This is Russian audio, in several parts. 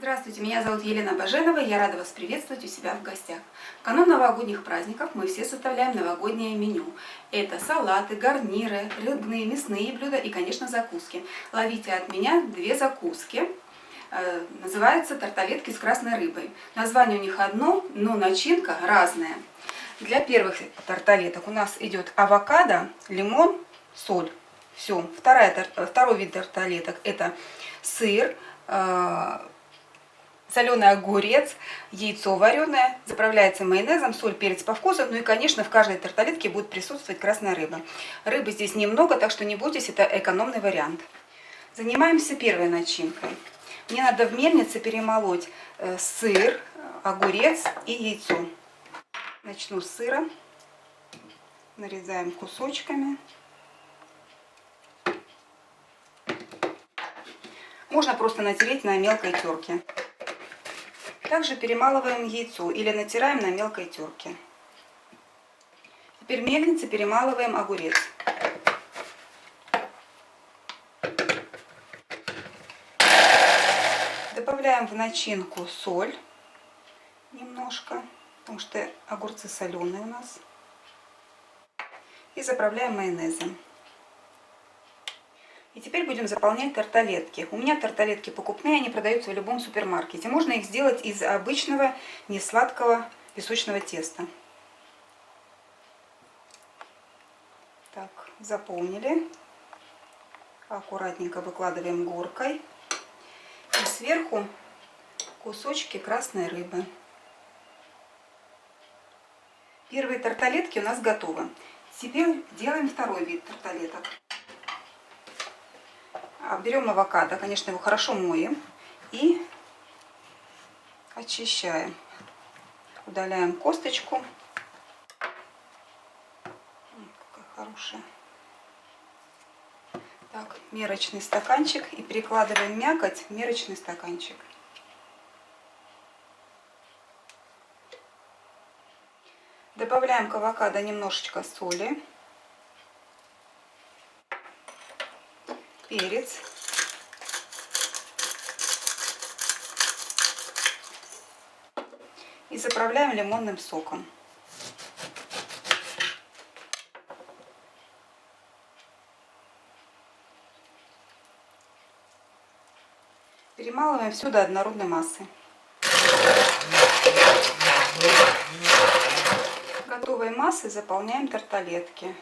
Здравствуйте, меня зовут Елена Баженова, я рада вас приветствовать у себя в гостях. В канун новогодних праздников мы все составляем новогоднее меню. Это салаты, гарниры, рыбные, мясные блюда и, конечно, закуски. Ловите от меня две закуски. Называются тарталетки с красной рыбой. Название у них одно, но начинка разная. Для первых тарталеток у нас идет авокадо, лимон, соль. Все. Второй вид тарталеток – это сыр, соленый огурец, яйцо вареное, заправляется майонезом, соль, перец по вкусу. Ну и, конечно, в каждой тарталетке будет присутствовать красная рыба. Рыбы здесь немного, так что не бойтесь, это экономный вариант. Занимаемся первой начинкой. Мне надо в мельнице перемолоть сыр, огурец и яйцо. Начну с сыра. Нарезаем кусочками. Можно просто натереть на мелкой терке. Также перемалываем яйцо или натираем на мелкой терке. Теперь в мельнице перемалываем огурец. Добавляем в начинку соль немножко, потому что огурцы соленые у нас. И заправляем майонезом. И теперь будем заполнять тарталетки. У меня тарталетки покупные, они продаются в любом супермаркете. Можно их сделать из обычного несладкого песочного теста. Так, заполнили. Аккуратненько выкладываем горкой. И сверху кусочки красной рыбы. Первые тарталетки у нас готовы. Теперь делаем второй вид тарталеток. Берем авокадо, конечно, его хорошо моем и очищаем. Удаляем косточку. Какая хорошая. Так, мерочный стаканчик и перекладываем мякоть в мерочный стаканчик. Добавляем к авокадо немножечко соли. Перец. И заправляем лимонным соком. Перемалываем все до однородной массы. Готовой массой заполняем тарталетки.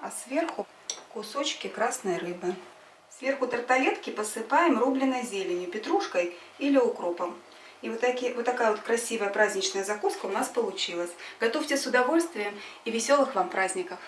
А сверху кусочки красной рыбы. Сверху тарталетки посыпаем рубленой зеленью, петрушкой или укропом. И вот такая вот красивая праздничная закуска у нас получилась. Готовьте с удовольствием и веселых вам праздников!